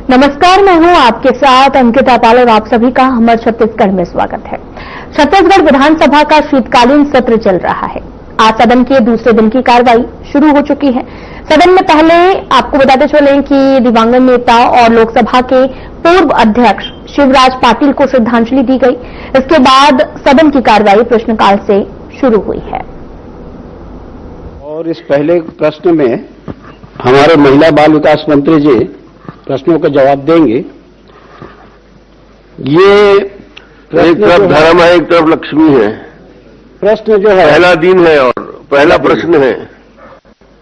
नमस्कार, मैं हूं आपके साथ अंकिता पाल और आप सभी का हमर छत्तीसगढ़ में स्वागत है। छत्तीसगढ़ विधानसभा का शीतकालीन सत्र चल रहा है। आज सदन के दूसरे दिन की कार्रवाई शुरू हो चुकी है। सदन में पहले आपको बताते चलें कि दिवंगत नेता और लोकसभा के पूर्व अध्यक्ष शिवराज पाटिल को श्रद्धांजलि दी गई। इसके बाद सदन की कार्रवाई प्रश्नकाल से शुरू हुई है। और इस पहले प्रश्न में हमारे महिला बाल विकास मंत्री जी प्रश्नों का जवाब देंगे। ये एक तरफ धर्म है, एक तरफ लक्ष्मी है। प्रश्न जो है पहला दिन है और पहला प्रश्न है।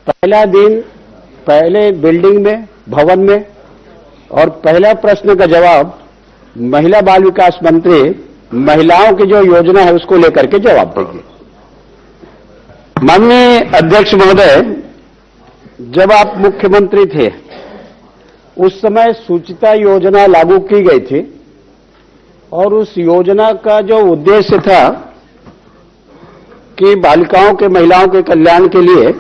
पहला दिन पहले बिल्डिंग में, भवन में, और पहला प्रश्न का जवाब महिला बाल विकास मंत्री महिलाओं की जो योजना है उसको लेकर के जवाब देंगे। माननीय अध्यक्ष महोदय, जब आप मुख्यमंत्री थे उस समय सुचिता योजना लागू की गई थी और उस योजना का जो उद्देश्य था कि बालिकाओं के, महिलाओं के कल्याण के लिए,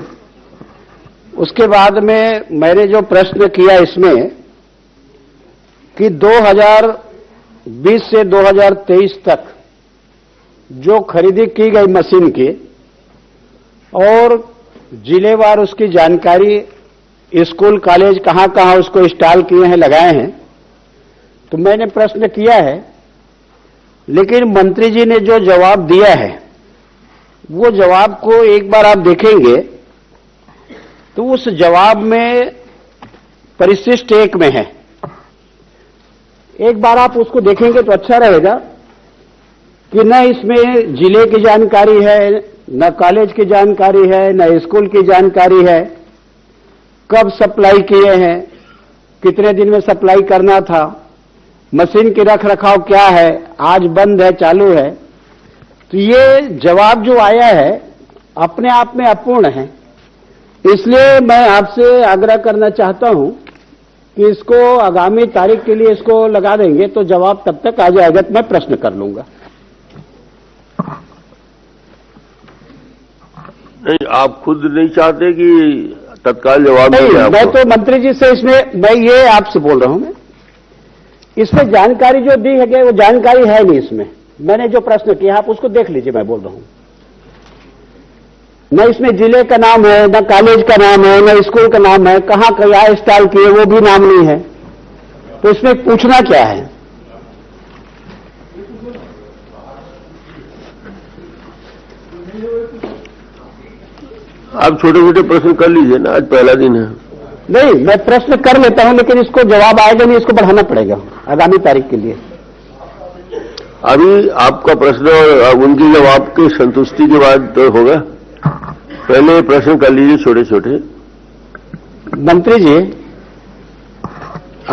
उसके बाद में मैंने जो प्रश्न किया इसमें कि 2020 से 2023 तक जो खरीदी की गई मशीन की और जिलेवार उसकी जानकारी, स्कूल कॉलेज कहां कहां उसको इंस्टॉल किए हैं, लगाए हैं, तो मैंने प्रश्न किया है। लेकिन मंत्री जी ने जो जवाब दिया है वो जवाब को एक बार आप देखेंगे तो उस जवाब में परिशिष्ट 1 में है। एक बार आप उसको देखेंगे तो अच्छा रहेगा कि न इसमें जिले की जानकारी है, न कॉलेज की जानकारी है, न स्कूल की जानकारी है, कब सप्लाई किए हैं, कितने दिन में सप्लाई करना था, मशीन की रख रखाव क्या है, आज बंद है, चालू है। तो ये जवाब जो आया है अपने आप में अपूर्ण है। इसलिए मैं आपसे आग्रह करना चाहता हूं कि इसको आगामी तारीख के लिए इसको लगा देंगे तो जवाब तब तक आ जाएगा तो मैं प्रश्न कर लूंगा। नहीं, आप खुद नहीं चाहते कि तत्काल जवाब नहीं, मैं तो मंत्री जी से इसमें मैं ये आपसे बोल रहा हूं, मैं इसमें जानकारी जो दी है वो जानकारी है नहीं। इसमें मैंने जो प्रश्न किया आप उसको देख लीजिए। मैं बोल रहा हूं न इसमें जिले का नाम है, न कॉलेज का नाम है, न स्कूल का नाम है, कहां क्या इंस्टॉल किए वो भी नाम नहीं है। तो इसमें पूछना क्या है? आप छोटे छोटे प्रश्न कर लीजिए ना, आज पहला दिन है। नहीं, मैं प्रश्न कर लेता हूं लेकिन इसको जवाब आएगा नहीं, इसको बढ़ाना पड़ेगा आगामी तारीख के लिए। अभी आपका प्रश्न और उनके जवाब की संतुष्टि के बाद तो होगा। पहले प्रश्न कर लीजिए छोटे छोटे। मंत्री जी,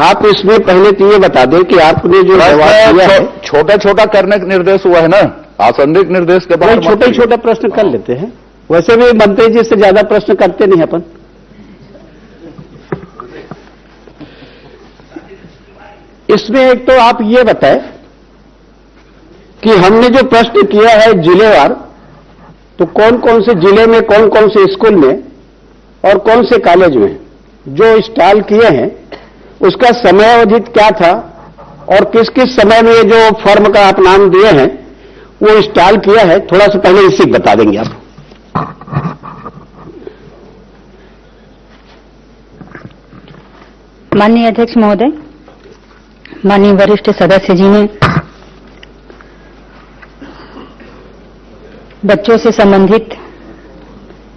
आप इसमें पहले तो ये बता दें कि आपने जो जवाब दिया है छोटा छोटा करने का निर्देश हुआ है ना, आसंदिक निर्देश के बाद छोटे छोटे प्रश्न कर लेते हैं। वैसे भी मंत्री जी से ज्यादा प्रश्न करते नहीं अपन। इसमें एक तो आप ये बताएं कि हमने जो प्रश्न किया है जिलेवार, तो कौन कौन से जिले में, कौन कौन से स्कूल में और कौन से कॉलेज में जो इंस्टॉल किए हैं उसका समय अवधि क्या था और किस किस समय में जो फर्म का आप नाम दिए हैं वो इंस्टॉल किया है, थोड़ा सा पहले इसी बता देंगे आप। माननीय अध्यक्ष महोदय, माननीय वरिष्ठ सदस्य जी ने बच्चों से संबंधित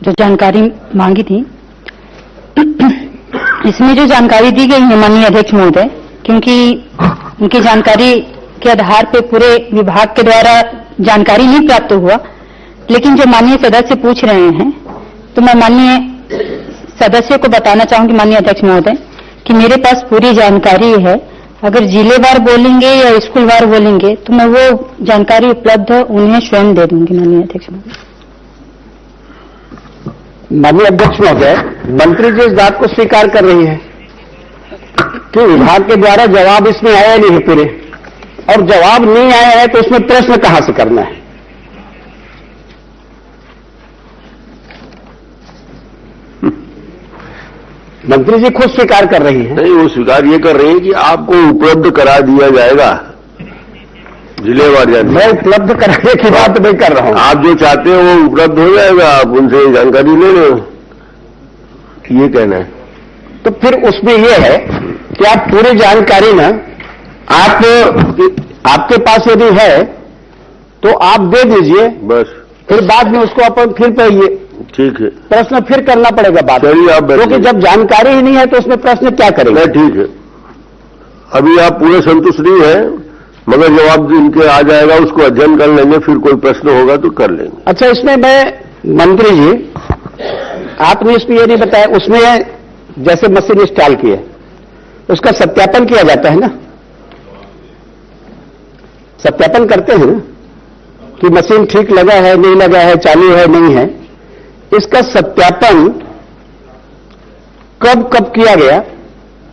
जो जानकारी मांगी थी, इसमें जो जानकारी दी गई है माननीय अध्यक्ष महोदय, क्योंकि उनकी जानकारी के आधार पर पूरे विभाग के द्वारा जानकारी नहीं प्राप्त हुआ, लेकिन जो माननीय सदस्य पूछ रहे हैं तो मैं माननीय सदस्य को बताना चाहूंगी माननीय अध्यक्ष महोदय कि मेरे पास पूरी जानकारी है। अगर जिलेवार बोलेंगे या स्कूलवार बोलेंगे तो मैं वो जानकारी उपलब्ध उन्हें स्वयं दे दूंगी माननीय अध्यक्ष महोदय। माननीय अध्यक्ष महोदय, मंत्री जी इस बात को स्वीकार कर रही है कि विभाग के द्वारा जवाब इसमें आया नहीं है पूरे, और जवाब नहीं आया है तो इसमें प्रश्न कहां से करना है? मंत्री जी खुद स्वीकार कर रही हैं। नहीं, वो स्वीकार ये कर रही है कि आपको उपलब्ध करा दिया जाएगा जिलेवार जानकारी। मैं उपलब्ध कराने की बात नहीं कर रहा हूं। आप जो चाहते हो वो उपलब्ध हो जाएगा, आप उनसे जानकारी ले लो, ये कहना है। तो फिर उसमें यह है कि आप पूरी जानकारी ना आपके पास यदि है तो आप दे दीजिए, बस फिर बाद में उसको अपन फिर पाइए, ठीक है। प्रश्न फिर करना पड़ेगा बाद में। चलिए, आप बैठिए। क्योंकि जब जानकारी ही नहीं है तो उसमें प्रश्न क्या करेंगे। नहीं, ठीक है। अभी आप पूरे संतुष्ट नहीं है, मगर जवाब इनके आ जाएगा, उसको अध्ययन कर लेंगे, फिर कोई प्रश्न होगा तो कर लेंगे। अच्छा, इसमें मैं मंत्री जी, आपने इसमें ये नहीं बताया, उसमें जैसे मशीन इंस्टॉल की है उसका सत्यापन किया जाता है ना, सत्यापन करते हैं ना कि मशीन ठीक लगा है नहीं लगा है, चालू है नहीं है। इसका सत्यापन कब कब किया गया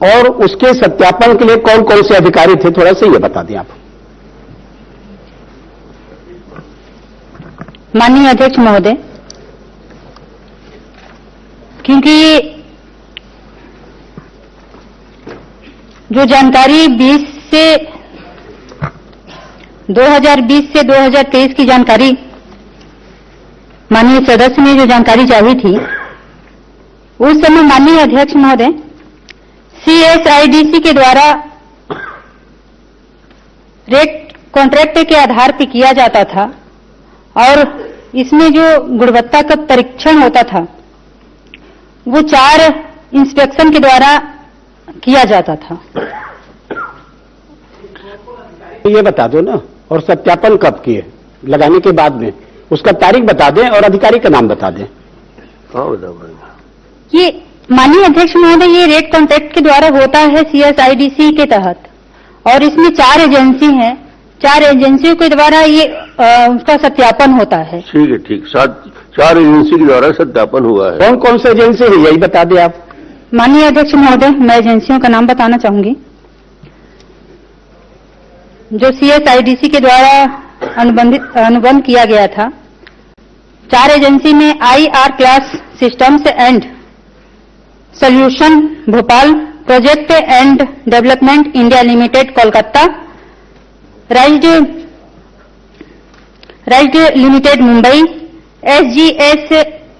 और उसके सत्यापन के लिए कौन कौन से अधिकारी थे, थोड़ा सा ये बता दें आप। माननीय अध्यक्ष महोदय, क्योंकि जो जानकारी 2020 से 2023 की जानकारी माननीय सदस्य ने जो जानकारी चाही थी, उस समय माननीय अध्यक्ष महोदय CSIDC के द्वारा रेट कॉन्ट्रैक्ट के आधार पर किया जाता था और इसमें जो गुणवत्ता का परीक्षण होता था वो 4 इंस्पेक्शन के द्वारा किया जाता था। ये बता दो ना, और सत्यापन कब किए, लगाने के बाद में उसका तारीख बता दें और अधिकारी का नाम बता दें। हाँ, बताओ। ये माननीय अध्यक्ष महोदय, ये रेट कॉन्ट्रैक्ट के द्वारा होता है CSIDC के तहत और इसमें 4 एजेंसी हैं, 4 एजेंसियों के द्वारा ये उसका सत्यापन होता है। ठीक है, ठीक। 4 एजेंसी के द्वारा सत्यापन हुआ है। कौन कौन से एजेंसी है यही बता दें आप। माननीय अध्यक्ष महोदय, मैं एजेंसियों का नाम बताना चाहूंगी जो CSIDC के द्वारा अनुबंध किया गया था। 4 एजेंसी में IR class systems and solution Bhopal, project and development India limited Kolkata, rise limited Mumbai, SGS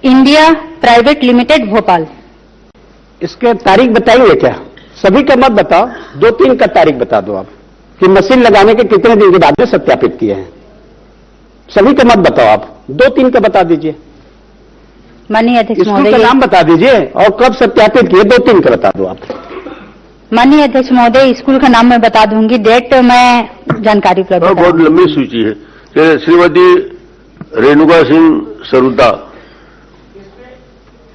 India private limited Bhopal. इसके तारीख बताएंगे क्या? सभी का मत बताओ, 2-3 का तारीख बता दो आप कि मशीन लगाने के कितने दिन के बाद में सत्यापित किए हैं। सभी का मत बताओ आप, 2-3 का बता दीजिए। माननीय अध्यक्ष स्कूल का महोदय, नाम बता दीजिए और कब सत्यापित किए, 2-3 का बता दो आप। माननीय अध्यक्ष महोदय, स्कूल का नाम मैं बता दूंगी, डेट मैं जानकारी उपलब्ध बहुत कराऊंगी। लंबी सूची है। श्रीमती रेणुका सिंह सरुता।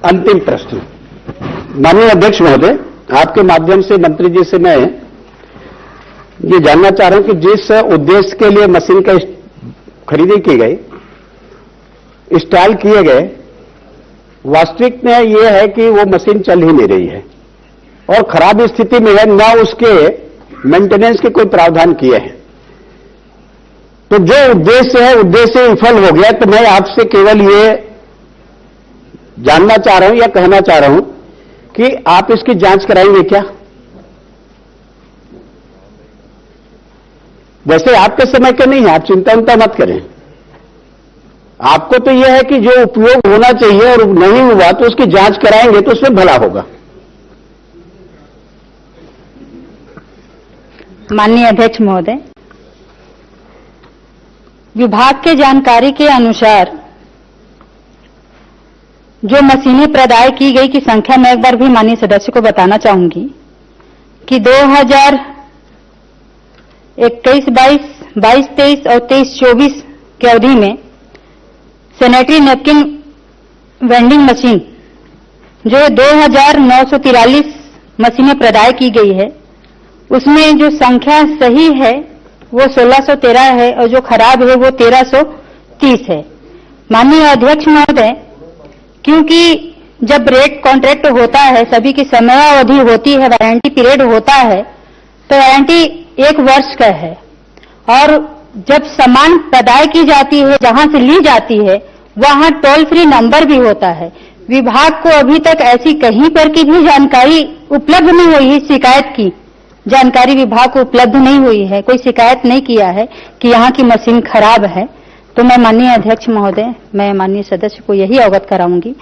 अंतिम प्रश्न, माननीय अध्यक्ष महोदय, आपके माध्यम से मंत्री जी से मैं ये जानना चाह रहा हूं कि जिस उद्देश्य के लिए मशीन का खरीदी की गई, इंस्टॉल किए गए, वास्तविक में यह है कि वो मशीन चल ही नहीं रही है और खराब स्थिति में है, ना उसके मेंटेनेंस के कोई प्रावधान किए हैं। तो जो उद्देश्य है, उद्देश्य विफल हो गया। तो मैं आपसे केवल ये जानना चाह रहा हूं या कहना चाह रहा हूं कि आप इसकी जांच कराएंगे क्या? वैसे आपके समय के नहीं है, आप चिंता मत करें। आपको तो यह है कि जो उपयोग होना चाहिए और नहीं हुआ तो उसकी जांच कराएंगे तो उसमें भला होगा। माननीय अध्यक्ष महोदय, विभाग के जानकारी के अनुसार जो मशीनें प्रदाय की गई की संख्या मैं एक बार भी माननीय सदस्य को बताना चाहूंगी कि 2021-22, 22-23 और 23-24 की अवधि में सैनिटरी नैपकिन वेंडिंग मशीन जो 2943 मशीनें प्रदाय की गई है, उसमें जो संख्या सही है वो 1613 है और जो खराब है वो 1330 है। माननीय अध्यक्ष महोदय, क्योंकि जब रेट कॉन्ट्रैक्ट होता है, सभी की समयावधि होती है, वारंटी पीरियड होता है, तो वारंटी 1 वर्ष का है और जब सामान प्रदाय की जाती है, जहां से ली जाती है, वहां टोल फ्री नंबर भी होता है। विभाग को अभी तक ऐसी कहीं पर की भी जानकारी उपलब्ध नहीं हुई है। शिकायत की जानकारी विभाग को उपलब्ध नहीं हुई है, कोई शिकायत नहीं किया है कि यहाँ की मशीन खराब है। तो मैं माननीय अध्यक्ष महोदय, मैं माननीय सदस्य को यही अवगत कराऊंगी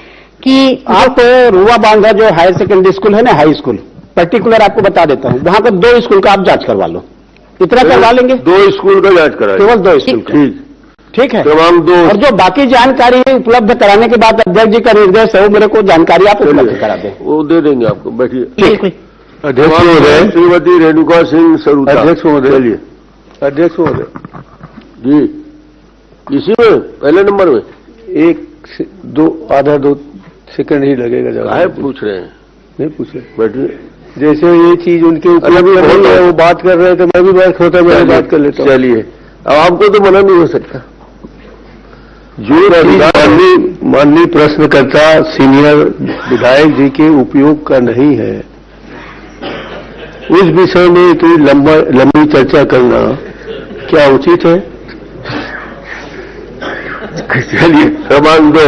कि आप रुआ बांधा जो हायर सेकेंडरी स्कूल है ना, हाई स्कूल, पर्टिकुलर आपको बता देता हूँ, वहां पर 2 स्कूल का आप जांच करवा लो। इतना करवा लेंगे? 2 स्कूल का जांच करा, केवल 2 स्कूल का। ठीक है, तमाम 2। और जो बाकी जानकारी उपलब्ध कराने के बाद अध्यक्ष जी का निर्देश है, वो मेरे को जानकारी आप उपलब्ध करा दें। वो दे देंगे आपको, बैठिए। बिल्कुल। अध्यक्ष महोदय, श्रीमती रेणुका सिंह सरूता। अध्यक्ष महोदय, चलिए। अध्यक्ष महोदय जी, इसी में पहले नंबर में 1-2 सेकंड ही लगेगा जवाब। काहे पूछ रहे हैं? नहीं पूछ रहे। बैठिए। जैसे ये चीज उनके ऊपर है, वो बात कर रहे थे, मैं भी बात होता, मैं बात कर लेता हूँ। चलिए, अब आपको तो मना नहीं हो सकता। जो माननीय प्रश्नकर्ता सीनियर विधायक जी के उपयोग का नहीं है, उस विषय में इतनी लंबी चर्चा करना क्या उचित है? चलिए, क्रमांक 2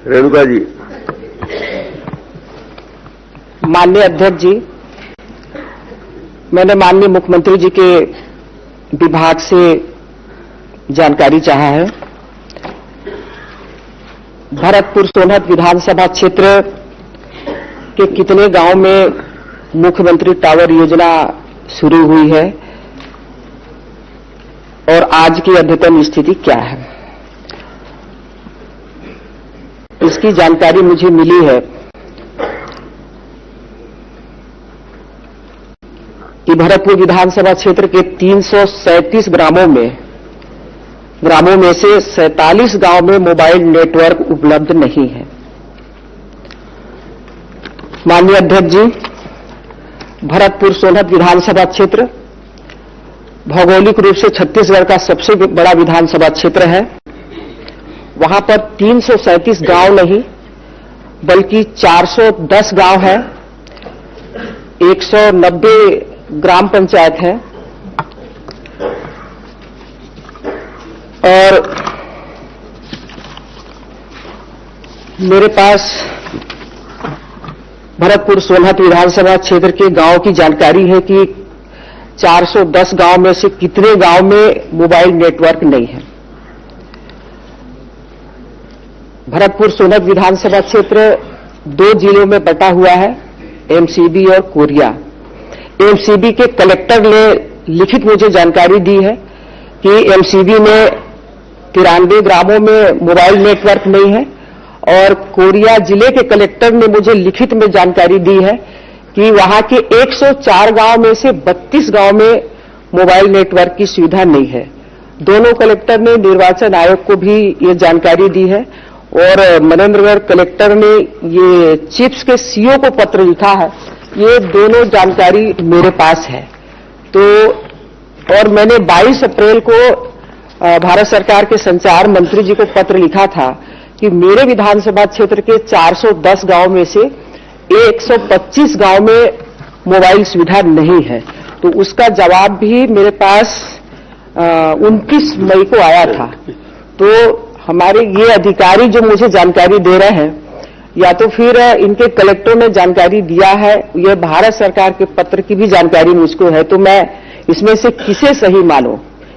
रेणुका जी। माननीय अध्यक्ष जी, मैंने माननीय मुख्यमंत्री जी के विभाग से जानकारी चाहा है। भरतपुर सोनहत विधानसभा क्षेत्र के कितने गांव में मुख्यमंत्री टावर योजना शुरू हुई है और आज की अद्यतन स्थिति क्या है, इसकी जानकारी मुझे मिली है कि भरतपुर विधानसभा क्षेत्र के 337 ग्रामों में से 47 गांव में मोबाइल नेटवर्क उपलब्ध नहीं है। माननीय अध्यक्ष जी, भरतपुर सोनहत विधानसभा क्षेत्र भौगोलिक रूप से छत्तीसगढ़ का सबसे बड़ा विधानसभा क्षेत्र है। वहां पर 337 गांव नहीं बल्कि 410 गांव है, 190 ग्राम पंचायत है और मेरे पास भरतपुर सोनहत विधानसभा क्षेत्र के गांव की जानकारी है कि 410 गांव में से कितने गांव में मोबाइल नेटवर्क नहीं है। भरतपुर सोनहत विधानसभा क्षेत्र 2 जिलों में बटा हुआ है, एमसीबी और कोरिया। एमसीबी के कलेक्टर ने लिखित मुझे जानकारी दी है कि एमसीबी में 93 ग्रामों में मोबाइल नेटवर्क नहीं है और कोरिया जिले के कलेक्टर ने मुझे लिखित में जानकारी दी है कि वहां के 104 गांव में से 32 गांव में मोबाइल नेटवर्क की सुविधा नहीं है। दोनों कलेक्टर ने निर्वाचन आयोग को भी ये जानकारी दी है और मनेन्द्रगढ़ कलेक्टर ने ये चिप्स के सीओ को पत्र लिखा है। ये दोनों जानकारी मेरे पास है। तो और मैंने 22 अप्रैल को भारत सरकार के संचार मंत्री जी को पत्र लिखा था कि मेरे विधानसभा क्षेत्र के 410 गांव में से 125 गांव में मोबाइल सुविधा नहीं है। तो उसका जवाब भी मेरे पास 29 मई को आया था। तो हमारे ये अधिकारी जो मुझे जानकारी दे रहे हैं, या तो फिर इनके कलेक्टर ने जानकारी दिया है, ये भारत सरकार के पत्र की भी जानकारी मुझको है। तो मैं इसमें से किसे सही मानूं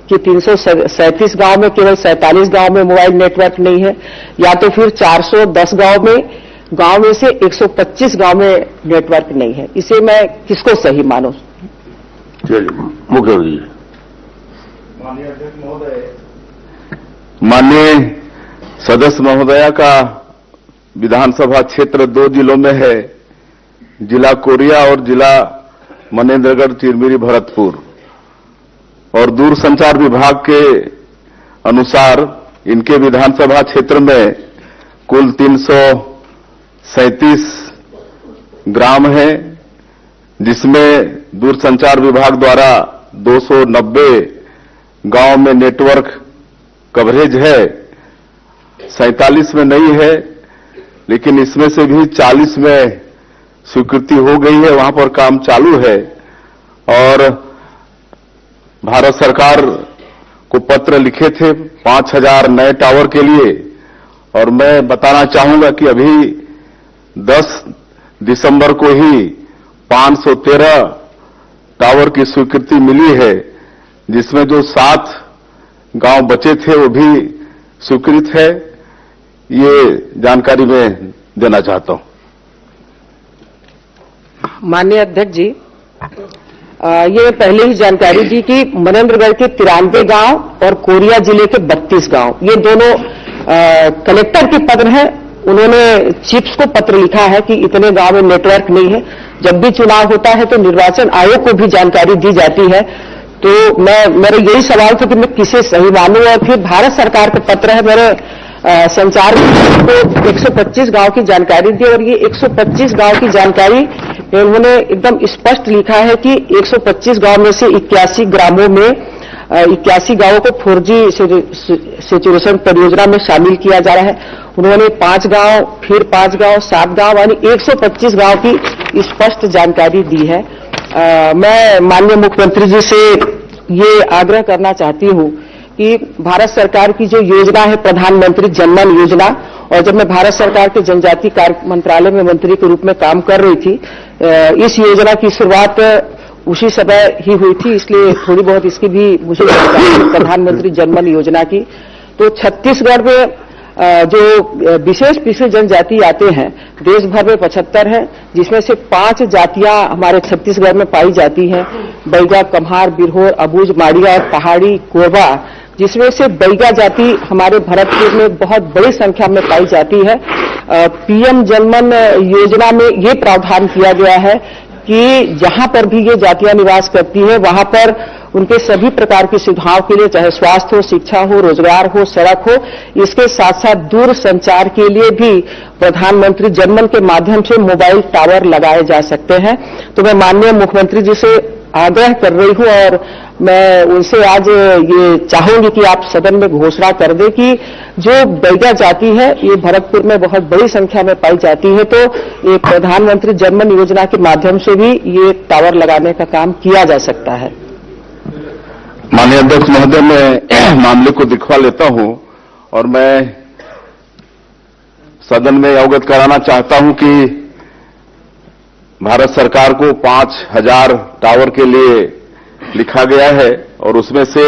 कि 337 गांव में केवल 47 गांव में मोबाइल नेटवर्क नहीं है, या तो फिर 410 गांव में से 125 गांव में नेटवर्क नहीं है। इसे मैं किसको सही मानूं? चलिए, मुख्यमंत्री जी। माननीय अध्यक्ष महोदय, माननीय सदस्य महोदया का विधानसभा क्षेत्र 2 जिलों में है, जिला कोरिया और जिला मनेन्द्रगढ़ चिरमिरी भरतपुर। और दूरसंचार विभाग के अनुसार इनके विधानसभा क्षेत्र में कुल 337 ग्राम हैं, जिसमें दूरसंचार विभाग द्वारा 290 गांव में नेटवर्क कवरेज है, 47 में नहीं है, लेकिन इसमें से भी 40 में स्वीकृति हो गई है, वहां पर काम चालू है। और भारत सरकार को पत्र लिखे थे 5000 नए टावर के लिए, और मैं बताना चाहूंगा कि अभी 10 दिसंबर को ही 513 टावर की स्वीकृति मिली है, जिसमें जो 7 गांव बचे थे वो भी स्वीकृत है। ये जानकारी मैं देना चाहता हूं। माननीय अध्यक्ष जी, ये पहले ही जानकारी दी कि मनेन्द्रगढ़ के 93 गांव और कोरिया जिले के 32 गांव, ये दोनों कलेक्टर के पत्र हैं। उन्होंने चीफ्स को पत्र लिखा है कि इतने गांव में नेटवर्क नहीं है। जब भी चुनाव होता है तो निर्वाचन आयोग को भी जानकारी दी जाती है। तो मेरा यही सवाल था कि मैं किसे सही मानूं, और फिर भारत सरकार का पत्र है, मेरे संचार को 125 गांव की जानकारी दी, और ये 125 गांव की जानकारी उन्होंने एकदम स्पष्ट लिखा है कि 125 गांव में से 81 ग्रामों में 81 गांवों को 4G सेचुरेशन परियोजना में शामिल किया जा रहा है। उन्होंने 5 गांव, फिर 5 गांव, 7 गांव यानी 125 गांव की स्पष्ट जानकारी दी है। मैं माननीय मुख्यमंत्री जी से ये आग्रह करना चाहती हूं कि भारत सरकार की जो योजना है प्रधानमंत्री जनमन योजना, और जब मैं भारत सरकार के जनजातीय कार्य मंत्रालय में मंत्री के रूप में काम कर रही थी, इस योजना की शुरुआत उसी समय ही हुई थी, इसलिए थोड़ी बहुत इसकी भी मुझे जानकारी प्रधानमंत्री जनमन योजना की। तो छत्तीसगढ़ में जो विशेष पिछड़ी जनजाति आते हैं, देश भर में 75 हैं, जिसमें से 5 जातियां हमारे छत्तीसगढ़ में पाई जाती हैं, बैगा, कम्हार, बिरहोर, अबूझ, माड़िया और पहाड़ी कोरबा, जिसमें से बैगा जाति हमारे भरतपुर में बहुत बड़ी संख्या में पाई जाती है। पीएम जनमन योजना में ये प्रावधान किया गया है कि जहां पर भी ये जातियां निवास करती है वहां पर उनके सभी प्रकार की सुविधाओं के लिए, चाहे स्वास्थ्य हो, शिक्षा हो, रोजगार हो, सड़क हो, इसके साथ साथ दूर संचार के लिए भी प्रधानमंत्री जनमन के माध्यम से मोबाइल टावर लगाए जा सकते हैं। तो मैं माननीय मुख्यमंत्री जी से आग्रह कर रही हूं, और मैं उनसे आज ये चाहूंगी कि आप सदन में घोषणा कर दें कि जो बैगा जाति है ये भरतपुर में बहुत बड़ी संख्या में पाई जाती है, तो ये प्रधानमंत्री जनमन योजना के माध्यम से भी ये टावर लगाने का काम किया जा सकता है। माननीय अध्यक्ष महोदय, मैं मामले को दिखवा लेता हूं और मैं सदन में अवगत कराना चाहता हूं कि भारत सरकार को 5000 टावर के लिए लिखा गया है और उसमें से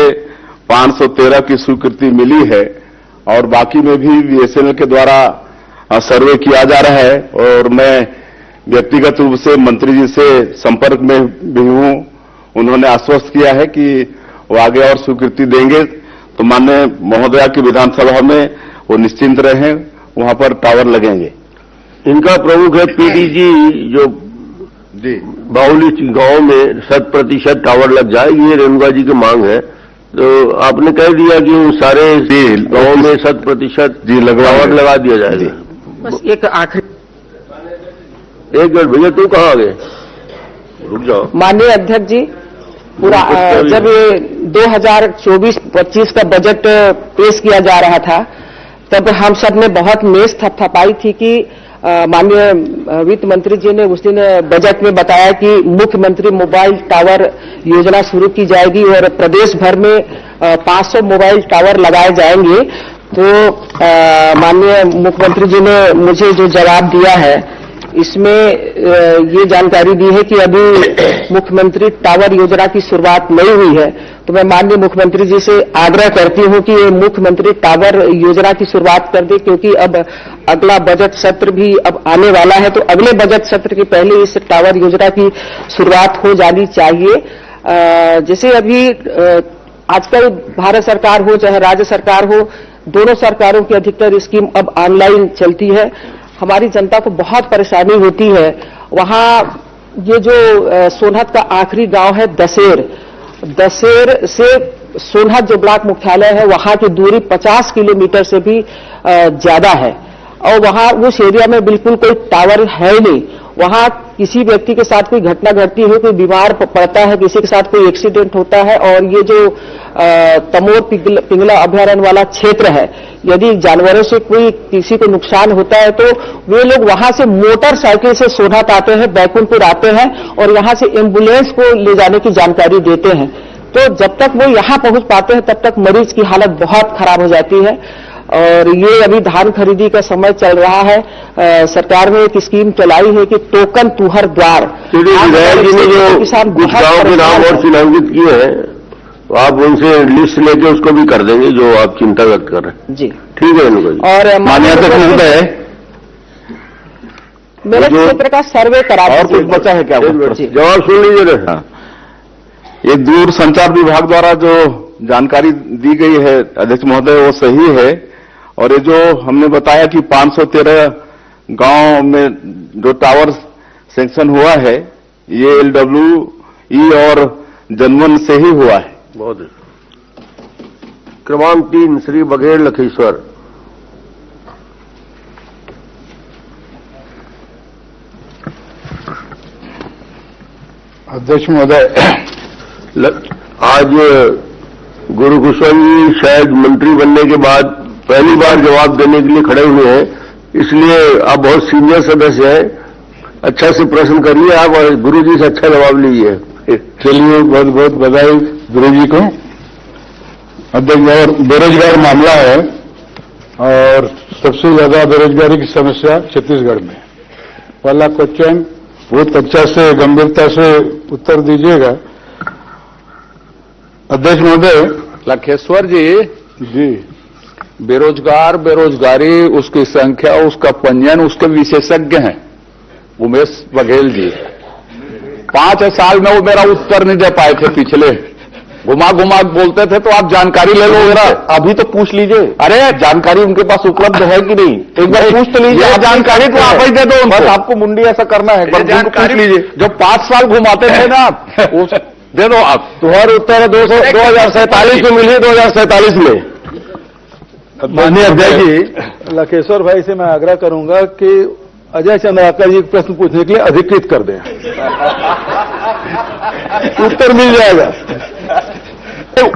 513 की स्वीकृति मिली है, और बाकी में भी बीएसएनएल के द्वारा सर्वे किया जा रहा है। और मैं व्यक्तिगत रूप से मंत्री जी से संपर्क में भी हूं। उन्होंने आश्वस्त किया है कि वो आगे और स्वीकृति देंगे, तो माननीय महोदया की विधानसभा में वो निश्चिंत रहें, वहां पर टावर लगेंगे। इनका प्रमुख है पीडीजी, जो जी बाहुली गांव में 100% टावर लग जाए, ये रेणुका जी की मांग है। तो आपने कह दिया कि उन सारे गांव में 100% जी टावर लगा दिया जाएगा। बस एक आखिरी, एक मिनट भैया, तू कहाँ आ गए, रुक जाओ। माननीय अध्यक्ष जी, पूरा जब ये 2024-25 का बजट पेश किया जा रहा था, तब हम सब ने बहुत मेज थपथपाई थी कि माननीय वित्त मंत्री जी ने उस दिन बजट में बताया कि मुख्यमंत्री मोबाइल टावर योजना शुरू की जाएगी और प्रदेश भर में 500 मोबाइल टावर लगाए जाएंगे। तो माननीय मुख्यमंत्री जी ने मुझे जो जवाब दिया है, इसमें ये जानकारी दी है कि अभी मुख्यमंत्री टावर योजना की शुरुआत नहीं हुई है। तो मैं माननीय मुख्यमंत्री जी से आग्रह करती हूं कि ये मुख्यमंत्री टावर योजना की शुरुआत कर दे, क्योंकि अब अगला बजट सत्र भी अब आने वाला है, तो अगले बजट सत्र के पहले इस टावर योजना की शुरुआत हो जानी चाहिए। जैसे अभी आजकल भारत सरकार हो चाहे राज्य सरकार हो, दोनों सरकारों की अधिकतर स्कीम अब ऑनलाइन चलती है। हमारी जनता को बहुत परेशानी होती है। वहां ये जो सोनहत का आखिरी गांव है दशेर से सोनहत जो ब्लॉक मुख्यालय है, वहां की दूरी 50 किलोमीटर से भी ज्यादा है, और वहां उस एरिया में बिल्कुल कोई टावर है नहीं। वहां किसी व्यक्ति के साथ कोई घटना घटती है, कोई बीमार पड़ता है, किसी के साथ कोई एक्सीडेंट होता है, और ये जो तमोर पिंगला अभयारण्य वाला क्षेत्र है, यदि जानवरों से कोई किसी को नुकसान होता है तो वे लोग वहां से मोटरसाइकिल से सोनहत आते हैं, बैकुंठपुर आते हैं और यहां से एम्बुलेंस को ले जाने की जानकारी देते हैं। तो जब तक वो यहां पहुंच पाते हैं तब तक मरीज की हालत बहुत खराब हो जाती है। और ये अभी धान खरीदी का समय चल रहा है। सरकार ने एक स्कीम चलाई है कि टोकन तुहर द्वार, विधायक जी ने जो कुछ गाँव के नाम और चिन्हांकित किए हैं, तो आप उनसे लिस्ट लेके उसको भी कर देंगे जो आप चिंता व्यक्त कर रहे हैं। जी ठीक है रेणु भाई। और माननीय अध्यक्ष महोदय, मेरे क्षेत्र का सर्वे करा और कुछ दीजिए। बचा है क्या? जवाब सुन लीजिए ना। हाँ। ये दूर संचार विभाग द्वारा जो जानकारी दी गई है अध्यक्ष महोदय, वो सही है। और ये जो हमने बताया कि 513 गांव में जो टावर सैंक्शन हुआ है, ये LWE और जनमन से ही हुआ है। बहुत क्रमांक 3 श्री बघेल लखीश्वर। अध्यक्ष महोदय, आज गुरु कुशवाहा जी शायद मंत्री बनने के बाद पहली बार जवाब देने के लिए खड़े हुए हैं, इसलिए आप बहुत सीनियर सदस्य हैं। अच्छा से प्रश्न करिए आप और गुरु जी से अच्छा जवाब लीजिए। चलिए, बहुत बहुत बधाई गुरु जी को। अध्यक्ष, और बेरोजगार मामला है और सबसे ज्यादा बेरोजगारी की समस्या छत्तीसगढ़ में। पहला क्वेश्चन बहुत अच्छा से गंभीरता से उत्तर दीजिएगा। अध्यक्ष महोदय। लखेश्वर जी, जी, बेरोजगारी, उसकी संख्या, उसका पंजीयन, उसके विशेषज्ञ हैं उमेश बघेल जी। 5 साल में वो मेरा उत्तर नहीं दे पाए थे, पिछले घुमा घुमा बोलते थे, तो आप जानकारी ले लो जरा। अभी तो पूछ लीजिए। अरे जानकारी उनके पास उपलब्ध है कि नहीं, एक बार पूछ तो लीजिए। जानकारी तो आप ही दे दो उनको। बस आपको मुंडी ऐसा करना है, जानकारी लीजिए। जो 5 साल घुमाते थे ना आप, दे दो आप। तुम्हारा उत्तर है 2047 में मिली, 2047 में। माननीय अध्यक्ष जी, लखेश्वर भाई से मैं आग्रह करूंगा कि अजय चंद्राकर जी प्रश्न पूछने के लिए अधिकृत कर दें। उत्तर मिल जाएगा।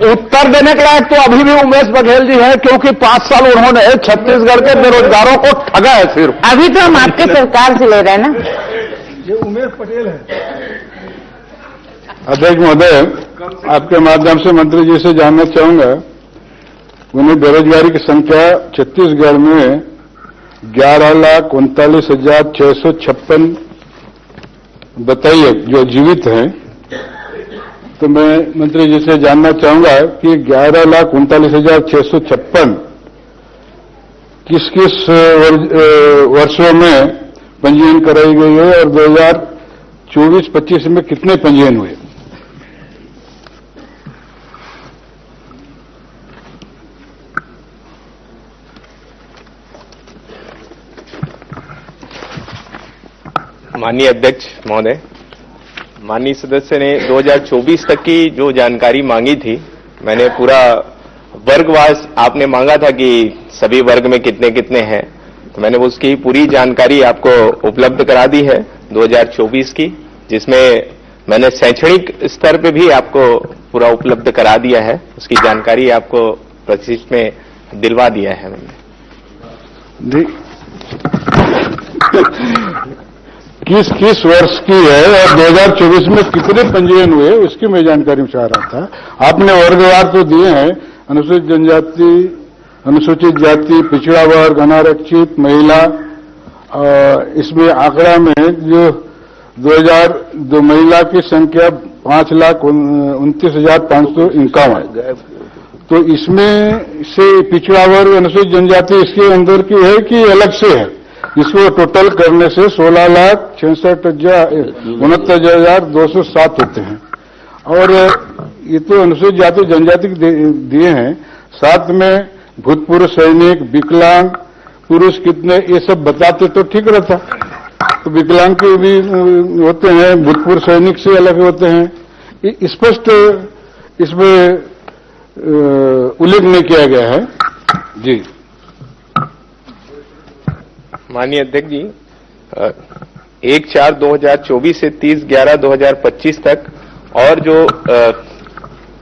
उत्तर देने के लायक तो अभी भी उमेश बघेल जी हैं, क्योंकि 5 साल उन्होंने छत्तीसगढ़ के बेरोजगारों को ठगा है। सिर्फ अभी तो हम आपके सरकार से ले रहे हैं ना। ये उमेश पटेल है। अध्यक्ष महोदय, आपके माध्यम से मंत्री जी से जानना चाहूंगा, उन्हें बेरोजगारी की संख्या छत्तीसगढ़ में 11,39,656 बताइए जो जीवित हैं। तो मैं मंत्री जी से जानना चाहूंगा कि 11,39,656 किस किस वर्षों में पंजीयन कराई गई है और 2024-25 में कितने पंजीयन हुए? माननीय अध्यक्ष महोदय, माननीय सदस्य ने 2024 तक की जो जानकारी मांगी थी, मैंने पूरा वर्गवार आपने मांगा था कि सभी वर्ग में कितने कितने हैं, तो मैंने उसकी पूरी जानकारी आपको उपलब्ध करा दी है 2024 की, जिसमें मैंने शैक्षणिक स्तर पे भी आपको पूरा उपलब्ध करा दिया है। उसकी जानकारी आपको प्रतिशत में दिलवा दिया है मैंने। किस किस वर्ष की है और 2024 में कितने पंजीयन हुए, उसकी मैं जानकारी चाह रहा था। आपने वर्गवार तो दिए हैं, अनुसूचित जनजाति, अनुसूचित जाति, पिछड़ा वर्ग, अनारक्षित, महिला। इसमें आंकड़ा में जो 2002 महिला की संख्या 5,29,551, तो इसमें से पिछड़ा वर्ग, अनुसूचित जनजाति इसके अंदर की है कि अलग से है? इसको टोटल करने से 16,69,207 होते हैं। और ये तो अनुसूचित जाति जनजाति दिए हैं, साथ में भूतपूर्व सैनिक, विकलांग, पुरुष कितने, ये सब बताते तो ठीक रहता। तो विकलांग के भी होते हैं, भूतपूर्व सैनिक से अलग होते हैं, स्पष्ट इसमें उल्लेख नहीं किया गया है। जी माननीय अध्यक्ष जी, 1/4/2024 से 30/11/2025 तक और जो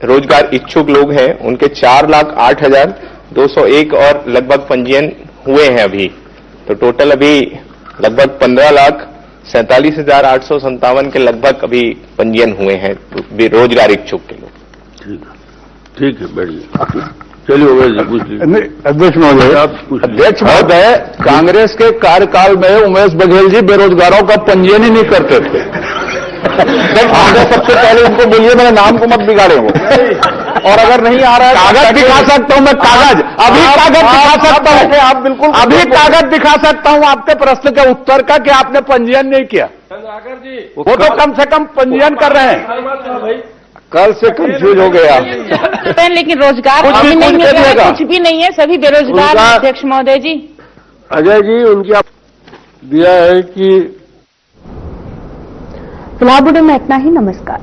रोजगार इच्छुक लोग हैं उनके 4,08,201 और लगभग पंजीयन हुए हैं अभी। तो टोटल अभी लगभग 15,47,857 के लगभग अभी पंजीयन हुए हैं रोजगार इच्छुक के लोग। ठीक है, बढ़िया। चलिए उमेश जी पूछ लीजिए। नहीं, अध्यक्ष महोदय, आप पूछ लीजिए। अध्यक्ष महोदय, कांग्रेस के कार्यकाल में उमेश बघेल जी बेरोजगारों का पंजीयन ही नहीं करते थे। कांग्रेस सबसे पहले उनको बोलिए मेरे नाम को मत बिगाड़े वो, और अगर नहीं आ रहा है कागज दिखा सकता हूं मैं, कागज अभी कागज दिखा सकता हूं, आप बिल्कुल अभी कागज दिखा सकता हूं आपके प्रश्न के उत्तर का कि आपने पंजीयन नहीं किया। वो तो कम से कम पंजीयन कर रहे हैं। कल से कंफ्यूज हो गया। लेकिन रोजगार कुछ अभी भी नहीं मिल रहा है, करिएगा। कुछ भी नहीं है, सभी बेरोजगार हैं, अध्यक्ष महोदय जी। अजय जी उनकी आप दिया है कि फिलहाल बुलेटिन में इतना ही। नमस्कार।